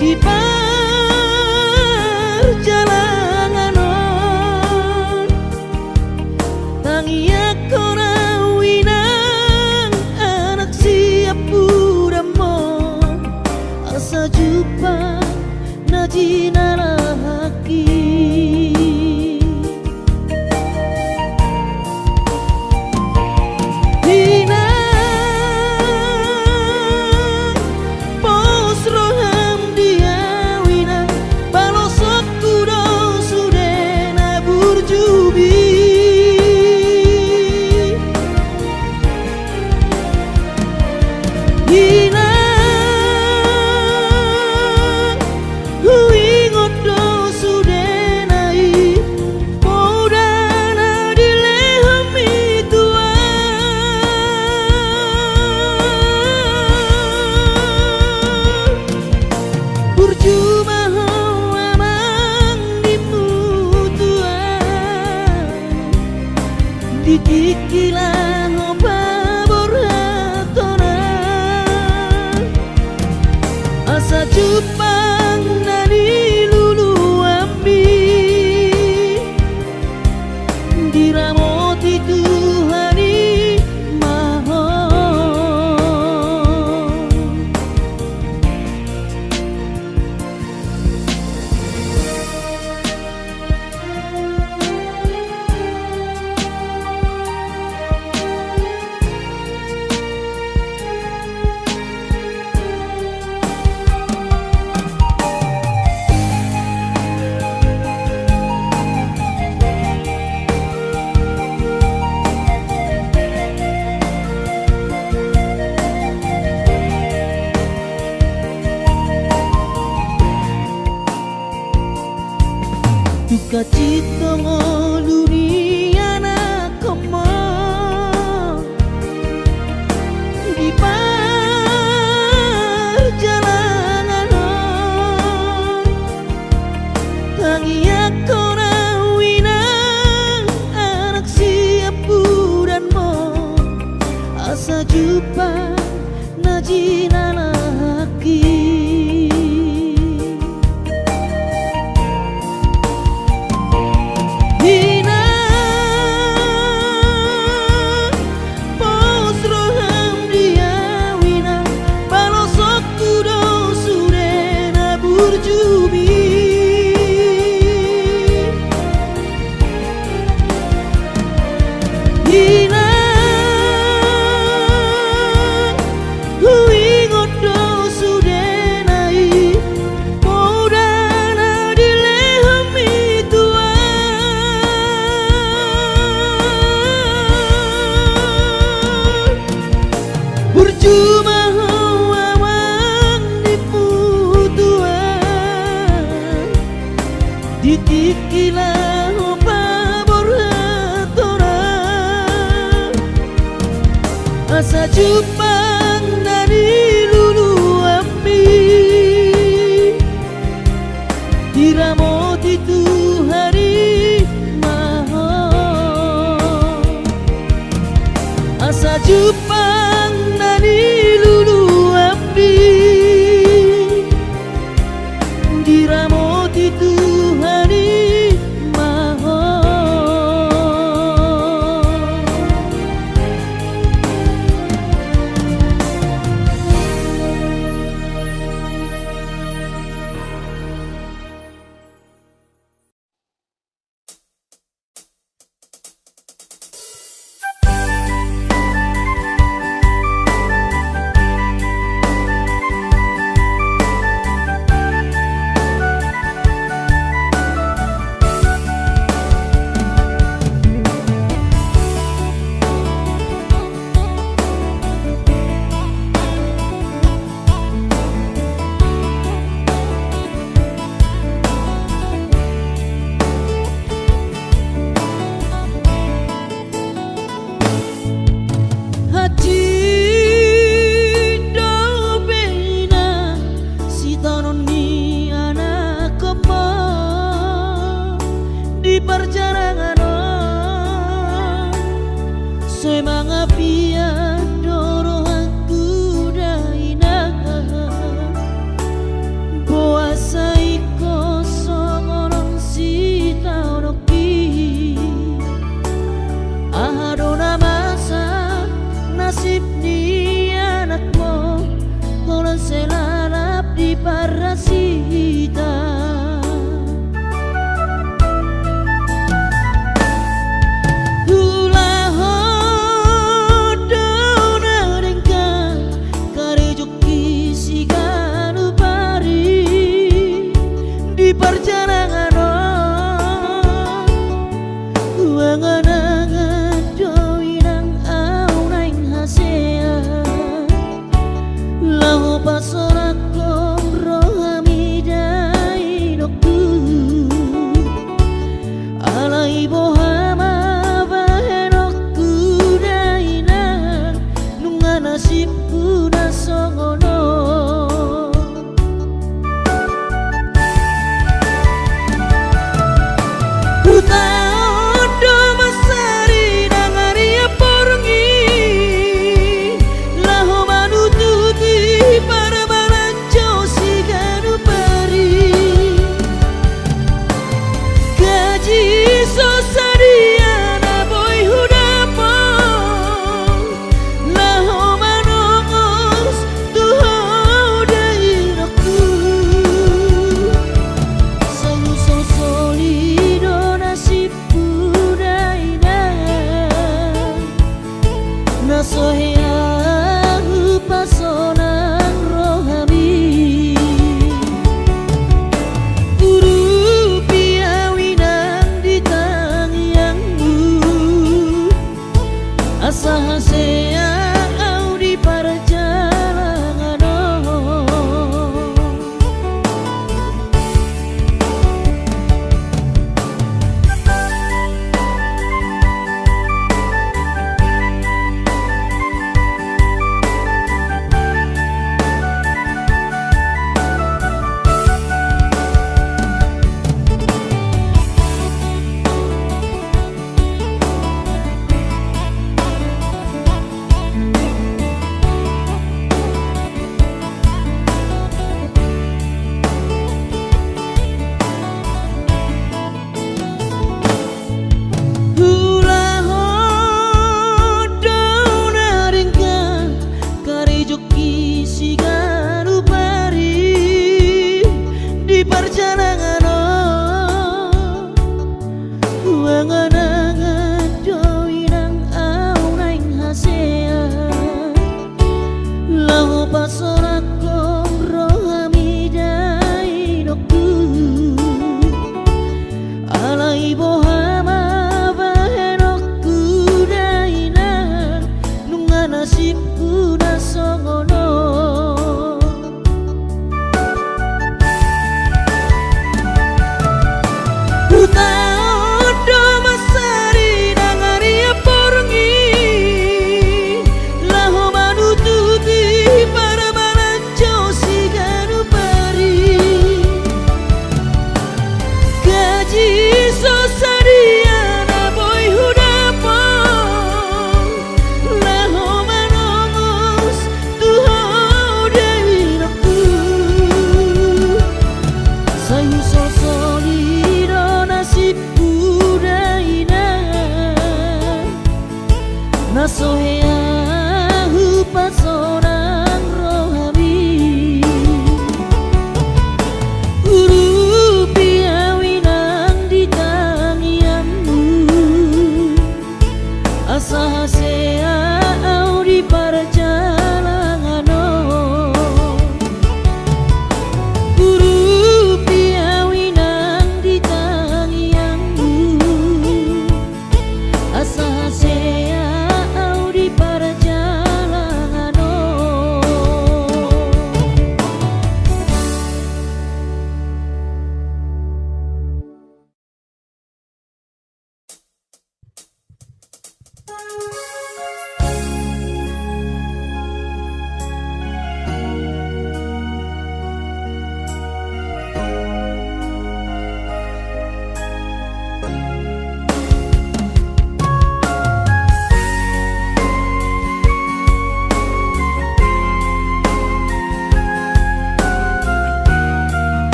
di perjalanan tangia kona winang anak siap puramo asa jumpa najinara haki dikikilan pabor hatona asa Jepang nani lulu ambi diramoti Tuhani maho duka cita dunia na komo di perjalanan tangia kona winang anak siap puranmo asa jumpa najinana haki dikikilah pabor hatona asa Jepang dari lulu ambi diramoti Tuhari maho asa Jepang dari lulu ambi diramoti Tuhari maho janangano wanganangan joinang aunang hasea lahu pasorakong rohamidai dokku alai bohama bahenokku daina nunga nasibku nasongono nasohea hupa sonang rohami urupi awinang di tangianmu asa hasea au di parjalangano urupi awinang di tangianmu asa hasea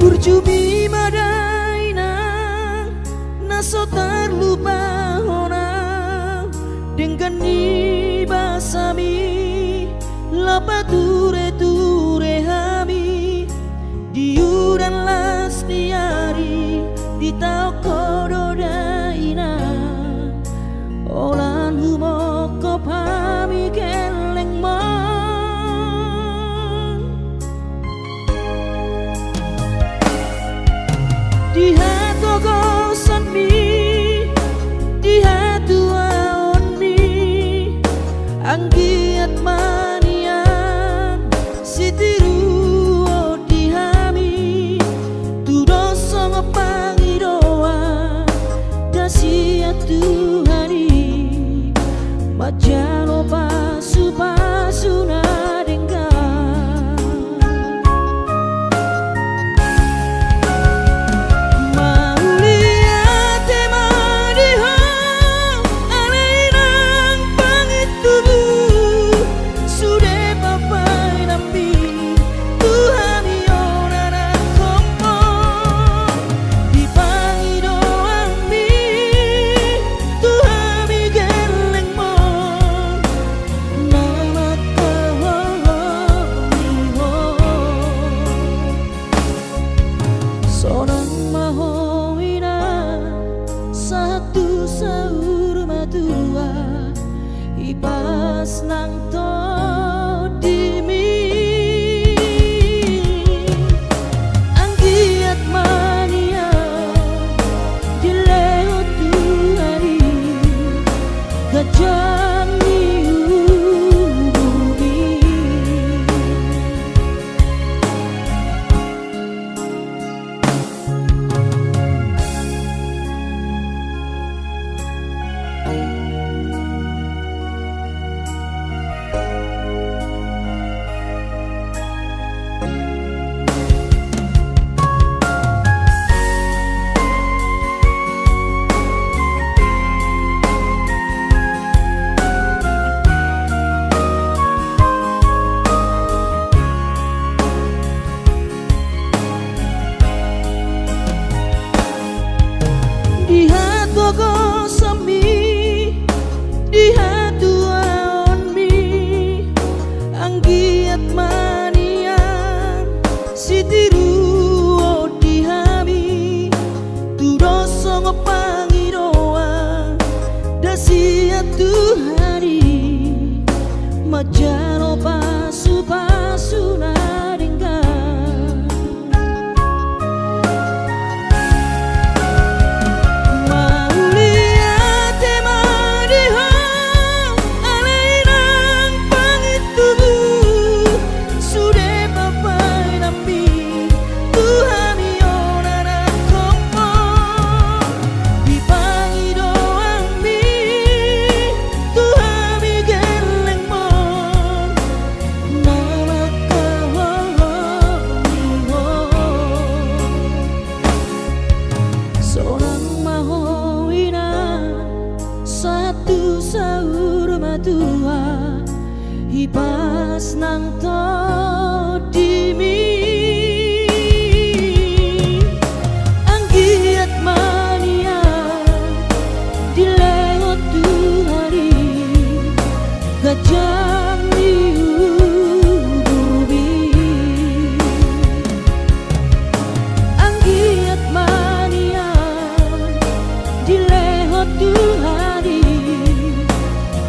Urjubi madaina naso terlupa hona dengan ni basami lapa ture hami diuran las diari di tau kodo daina olan humoko pami keleng mo di hatu gosan mi di hatu aon mi anggiat manian sitiru di hami tudo songo pangidoa dasia Tuhani majano pasu na dengga ipas nang to dimi anggiat mania dileo Tuhani gajang niubi Tuhari majano pasu-pasu naringga mauliate marihong alainang pangitu sude papai nampi Tuhani onana kompo dipangi doang mi Tuhani geleng mon seorang mahowina satu sahur matua hibas nang to dimi anggiat mania dilewat Tuhari gajah diubi anggiat mania dilewat Tuhari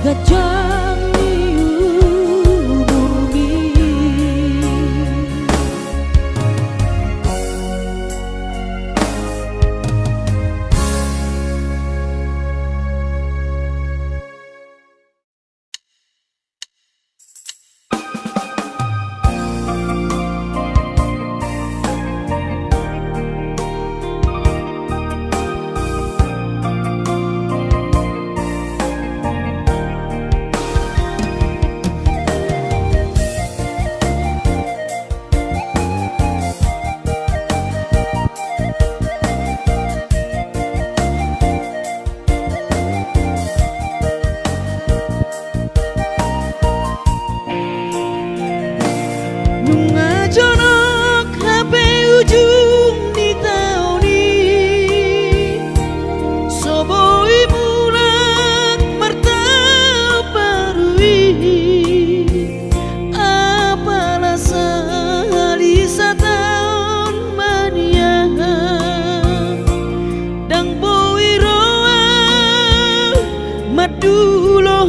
gajah Jonok HP ujung di tahun ini soboi mulak mertabarui apalah sehari setahun mania dang boi roa madulo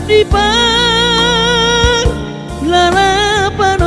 di par lalapan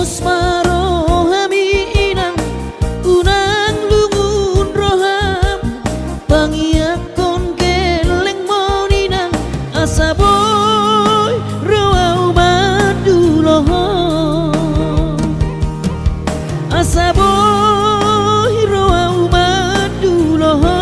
Tos marohami inang unang lungun roham pangiakon keleng moninang asa boy roau maduloho asa boy roau maduloho.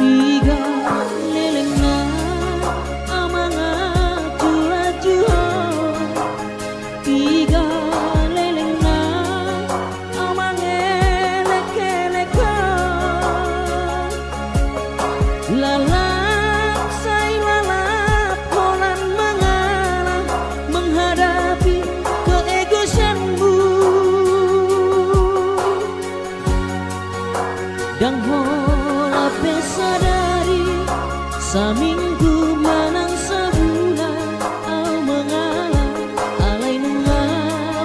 Tiga leleng na amang aju-ajuho tiga leleng na amang elek-eleko lalap say lalap kolan mengalah menghadapi keegoisanmu dan sadari saminggu manang sebulan au mengalah alai nunga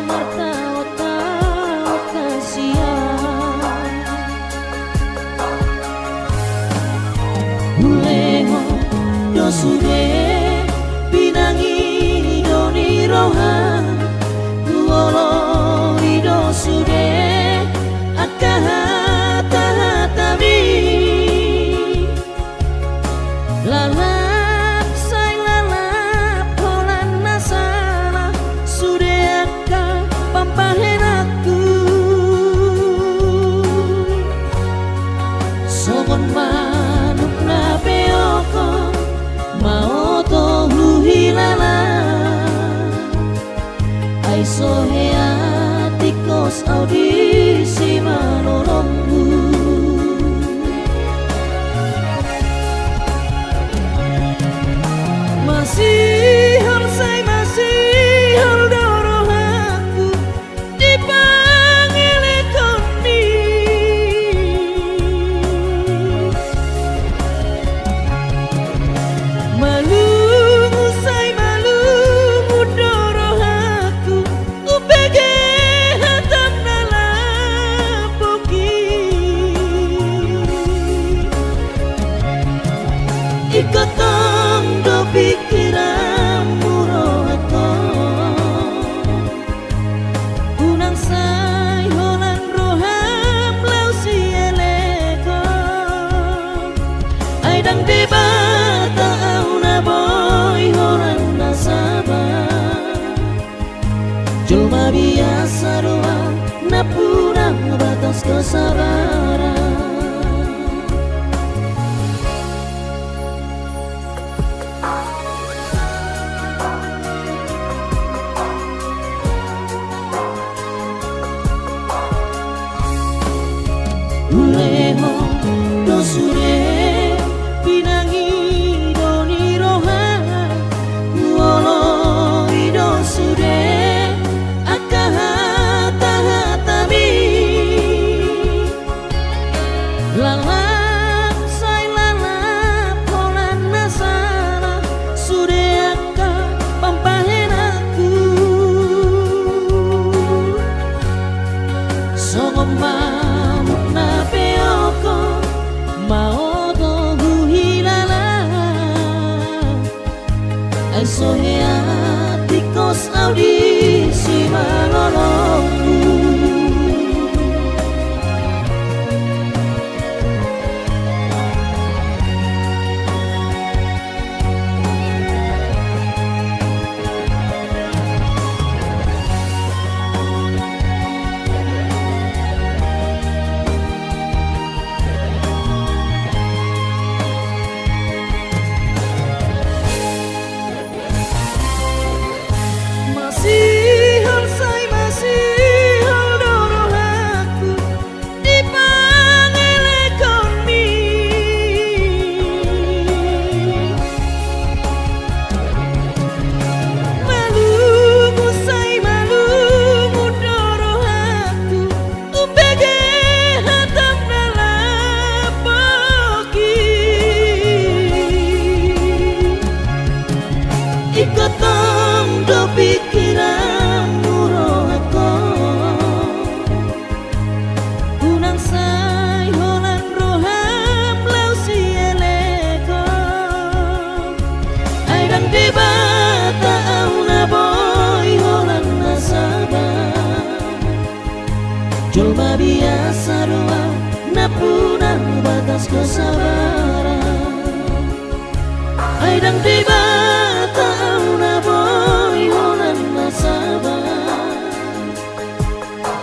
mata otak kasihan buleho dosude pinangi doni rohan kuolo idosude akahata-hatami lalap say lalap kolan nasala sudeaka pampahen aku sogon manuk na peoko mau to huhilala ay sohea tikos audisi manolongmu masihol say masihol doroh aku di pangelekon ni malungu say malungu doroh aku upege hatam nalapoki ikotong do pikiranmu rohato unang say holan roham lau si eleko ay dang debata au na boy holan nasabah cuma biasa doang na punang batas kesabaran. Buleho dosude pinangi doni rohan kuolo idosude akahata-hatami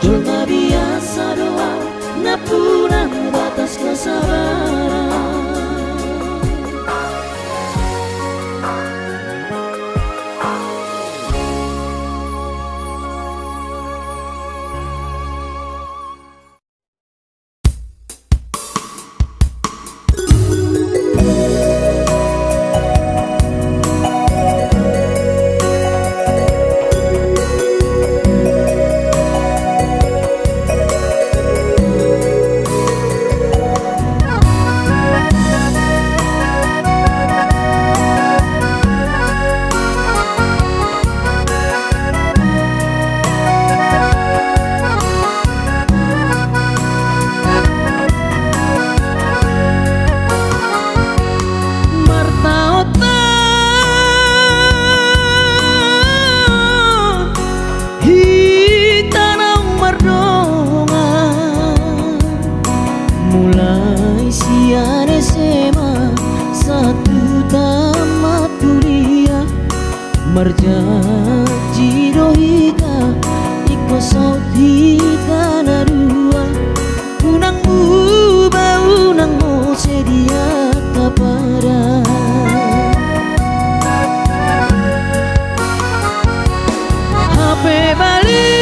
cuma biasa doang, ngapuran batas kesabaran. Mulai sian SMA satu tamat kuliah, merjanji dohika iko sauti tanah dua. Unang ubah unang mo sedia kapada HP balik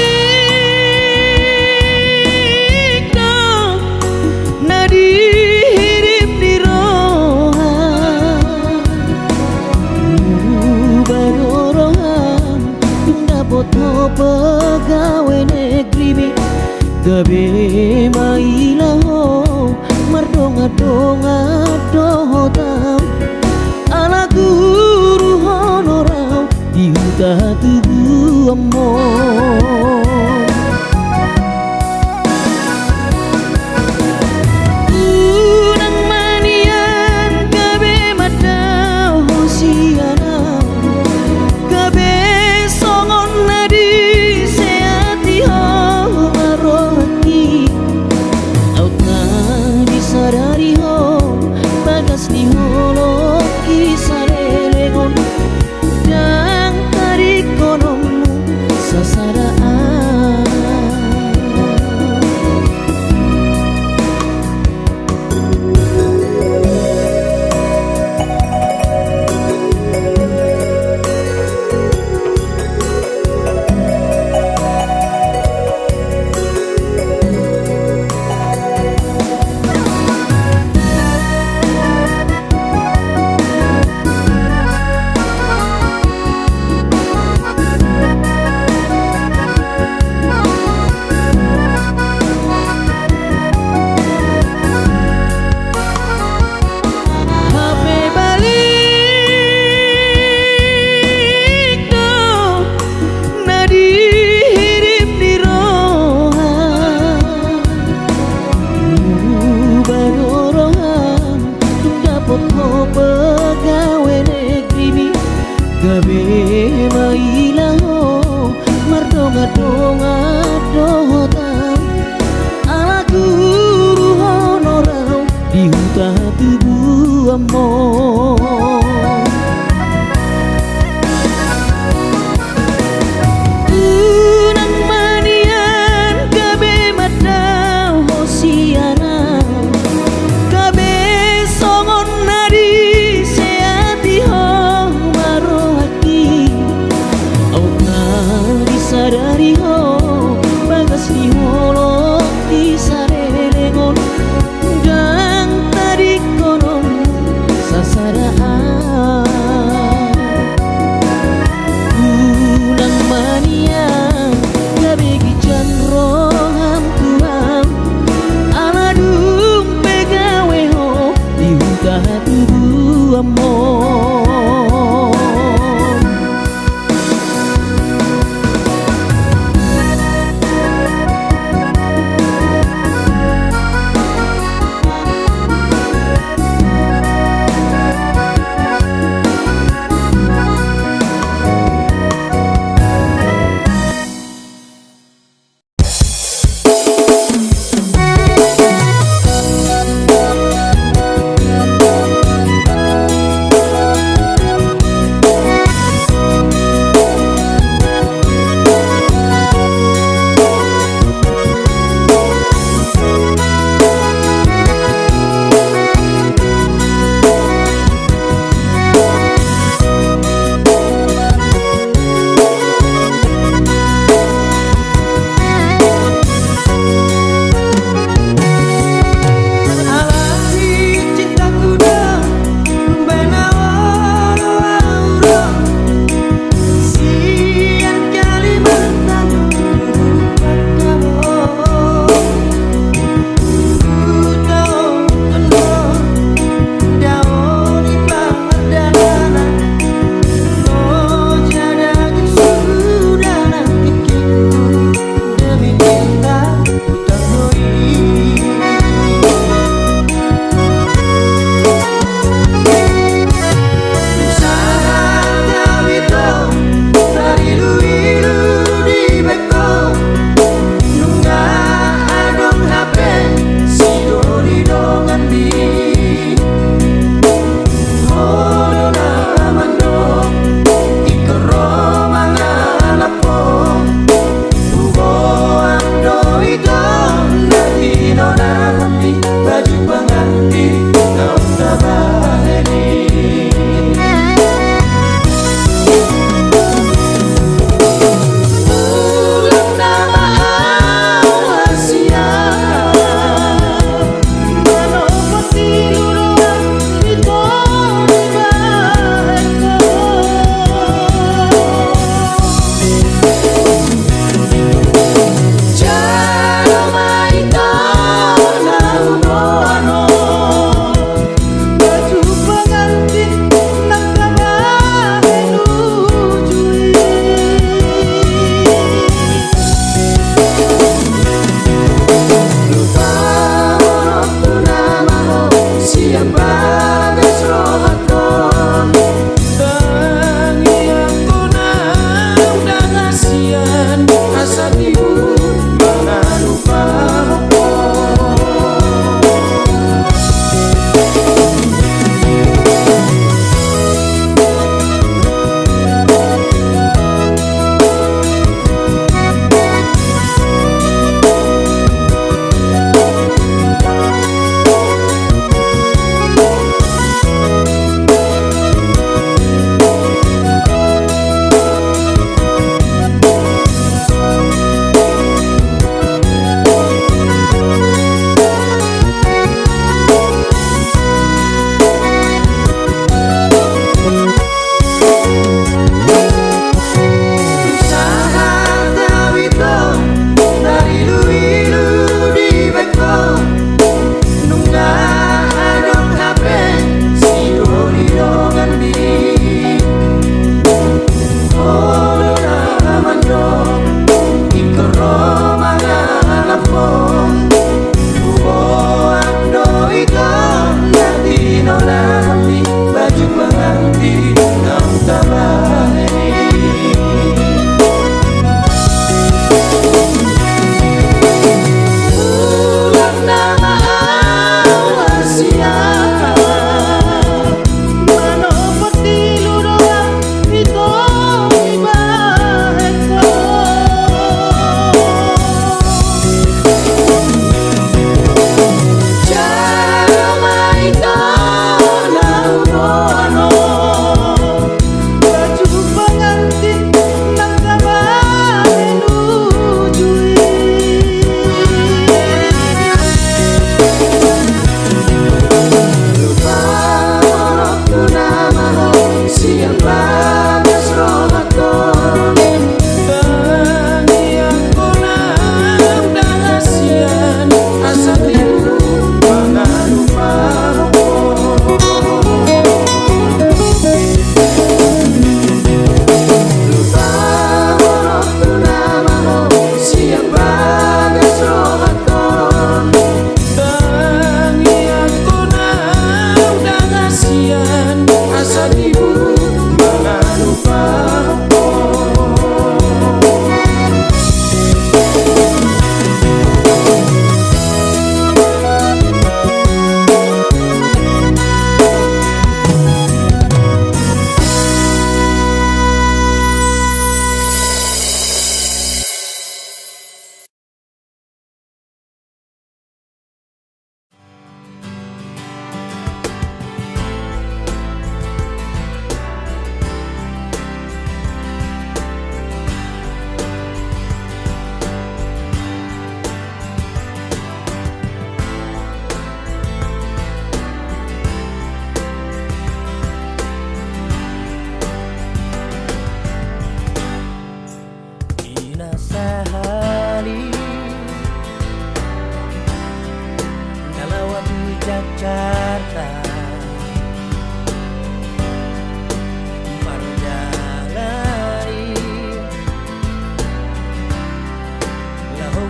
pegawai negeri gabe mailaho mardonga-donga doho tam ala guru honorau diuta tubuh amor. Unang manian gabe madau siana gabe songon nadi sadari ho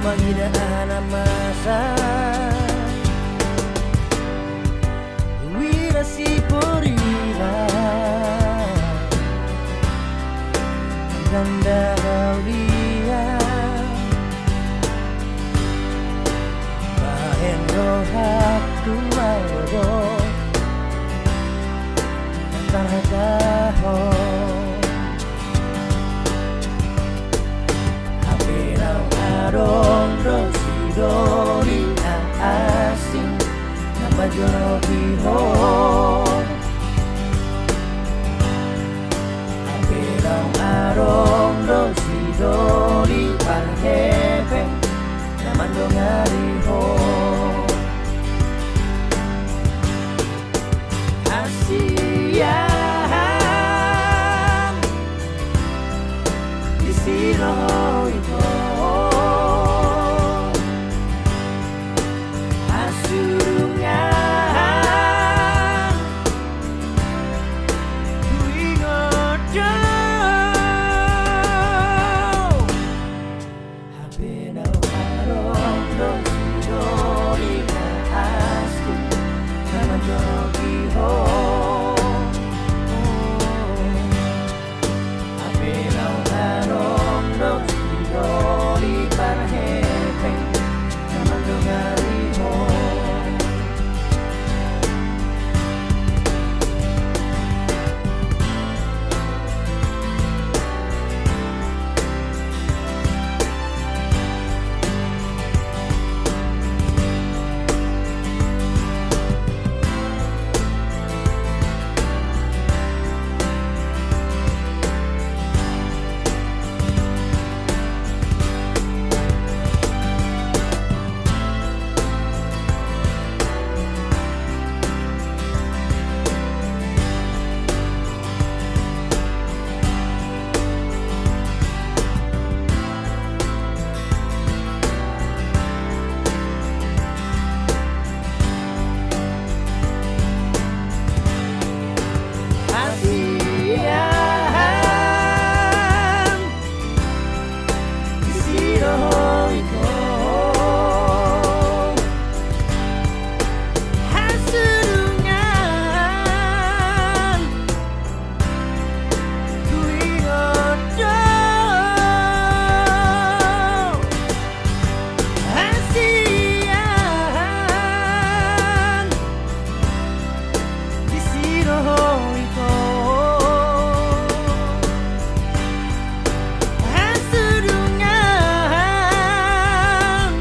magidaan ang masa. Huwira si Porira, ang ganda raw niya. Bahen rohat tumawado ang taragahon. Happy ng arong rosidori ang asing na majorokihon. Happy ng arong rosidori ang hepe na mandongarihon. Asiyahan di sino ito. Asurungan tuwing odyo. Happy na arong rosidori na asking na majorokihon. Happy na arong rosidori para hepe na mandongarihon. Asiyahan di sino ito. Hasurungan tuwing odyo. Asiyahan di sino ito. Hasurungan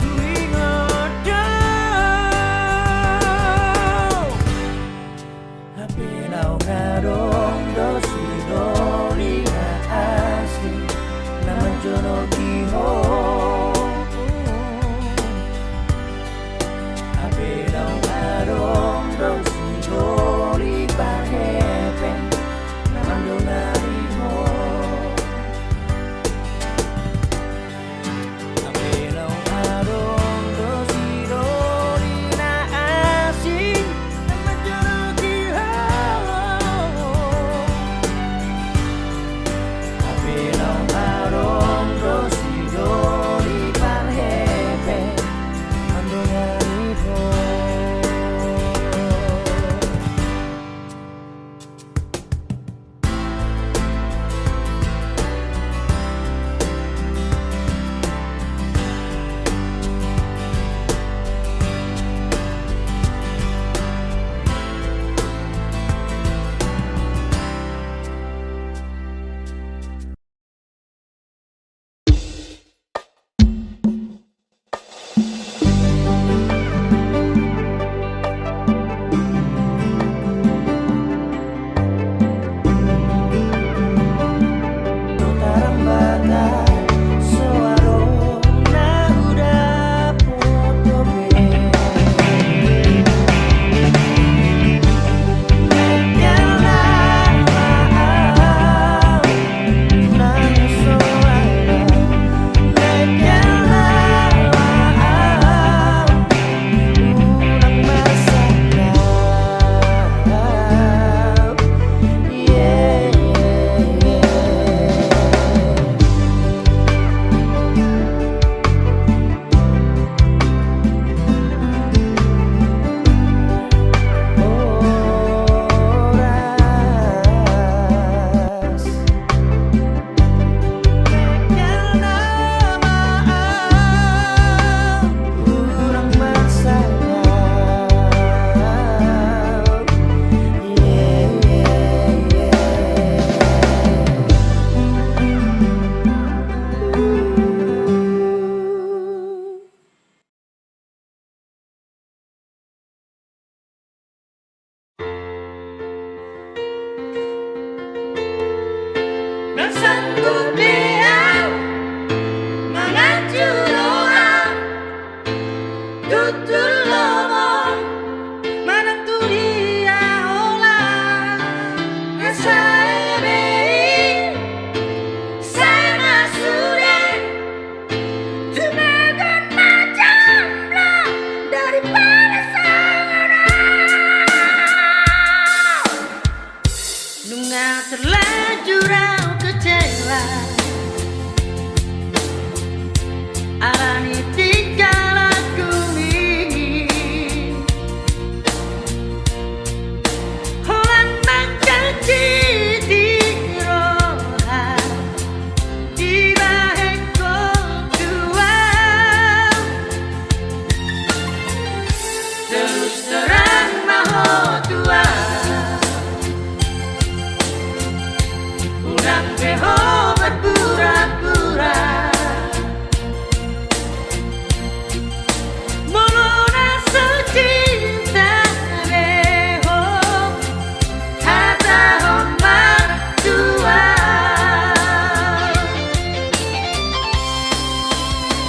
tuwing odyo. Hapinaw karong rosidori na asing na majorokihon. Hapinaw karong rosidori para hepe na mandongarihon. Hapinaw karong rosidori na asing na majorokihon. Hapinaw karong rosidori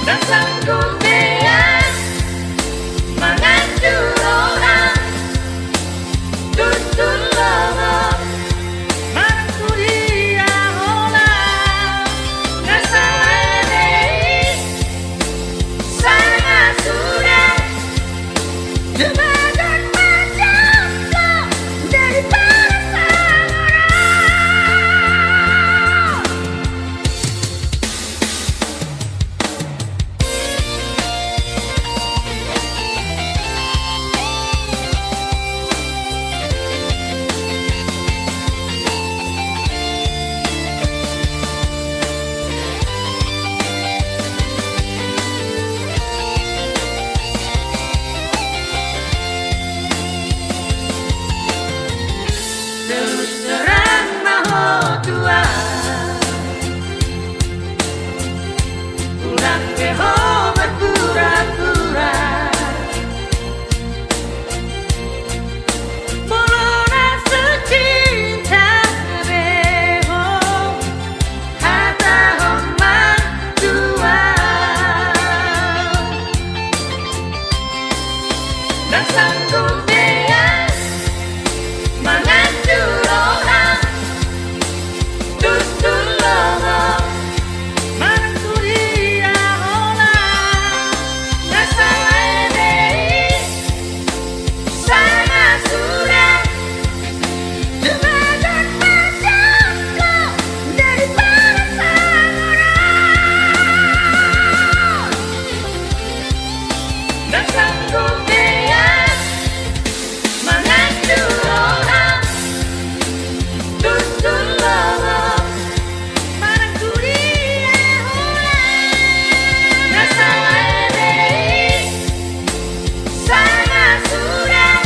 Dan sanggup dia menghancur orang tutur lama mantu dia olah rasa ini sangat sudah jembatan macam kau daripada sang terus terang maho Tuhan pulang beho berpura-pura mulona secinta beho kata homang Tuhan dan sanggup dia menghancur orang tutur lama mantu dia olah rasa ini sangat sudah jembatan macam kau daripada sang orang dan sanggup dia menghancur orang tutur lama mantu dia olah rasa ini sangat sudah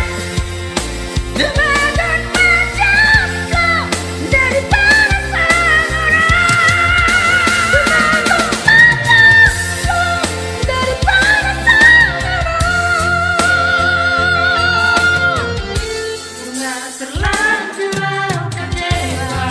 jembatan macam kau daripada sang orang jembatan macam kau daripada sang orang bunga terlanjur kecewa.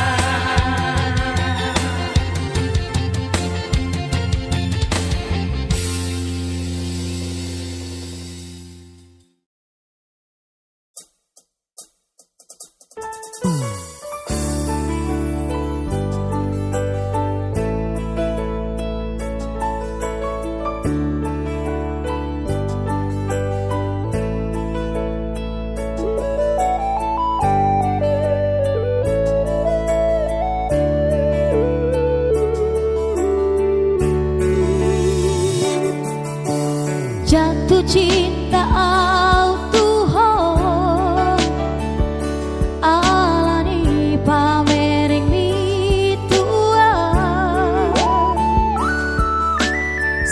Jatuh cinta Tuhan alani pamering mituan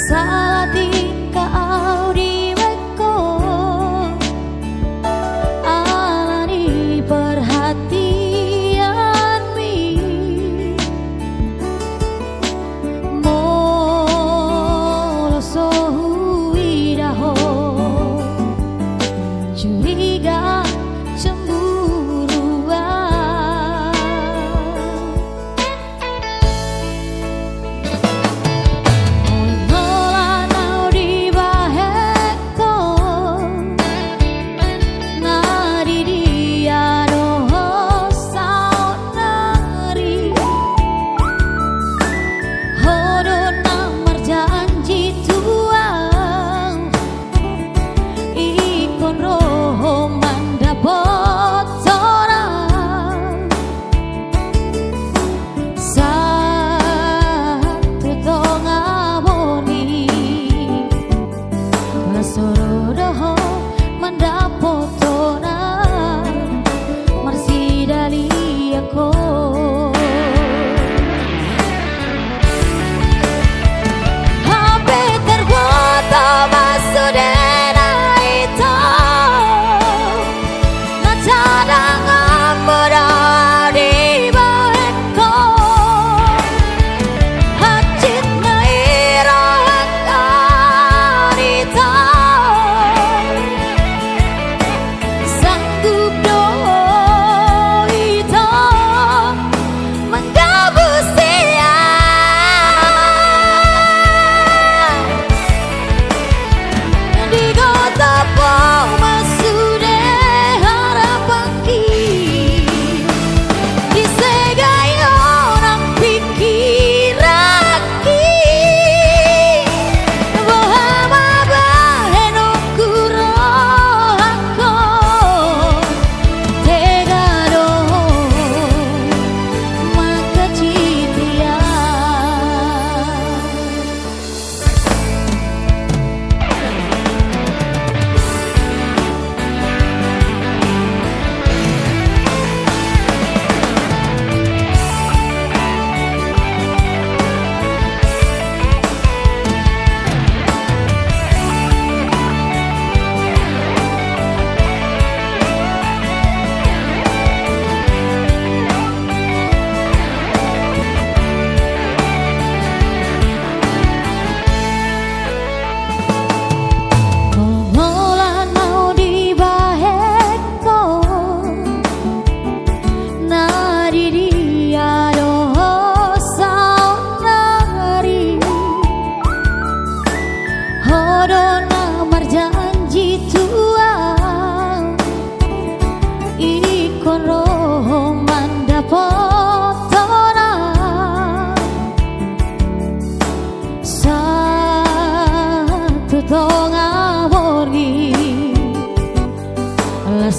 salah tingkah di meko alani perhatian mi moloso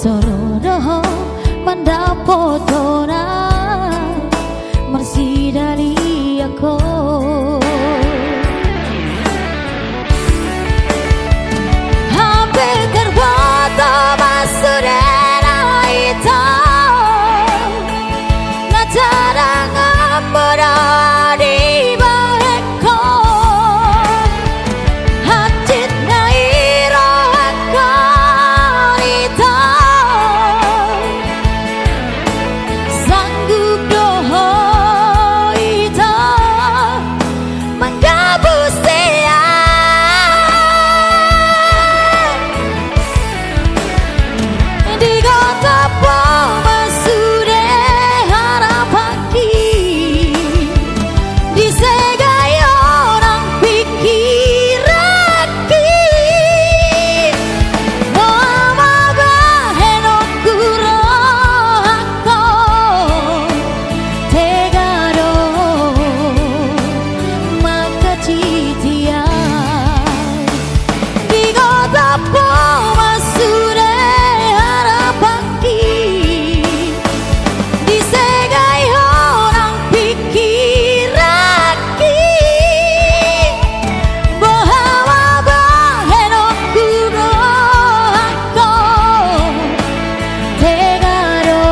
Sorodoho mendapotona mersi dari aku. Hampir terboto basudena itu ngajarang ambara di baheko hajit na iro akan itu sanggup doho itu menggabus dia di kota Pemasude harapanki disegai orang pikiranki Mamaga henok kurako tegaro makacitian di kota Pemasude harapanki disegai orang pikiranki bahwa henok kurako tegaro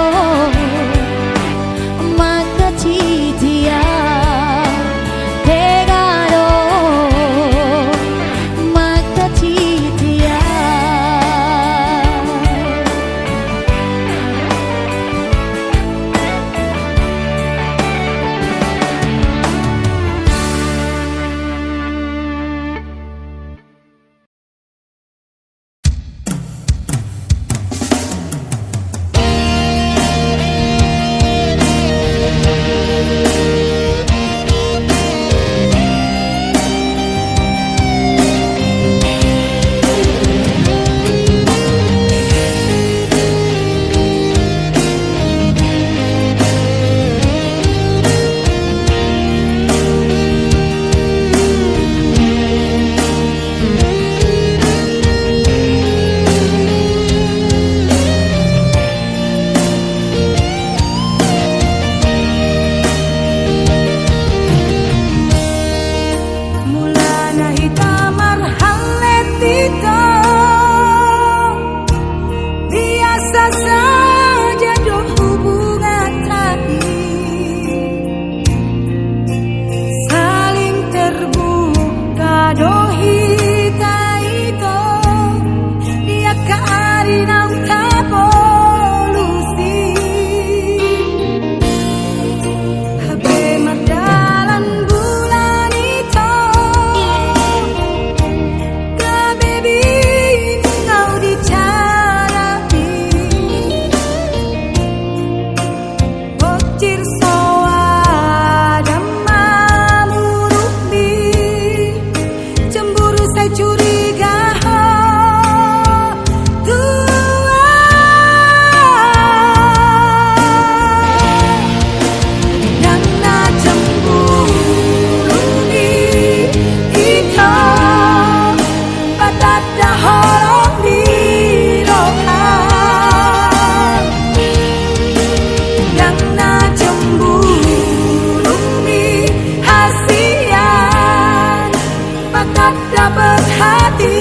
makacitian tegaro makacitian. Mulana hitamar haletito biasa saja do hubungan terakhir saling terbuka dohita itu dia karinam polusi habe mardalan bulan itu kabebi kau dicarapi bocir soadam mamurukni cemburu saya curiga yang na cemburu ni itu batat dahorok di rohan yang na cemburu ni hasian batat dapat hati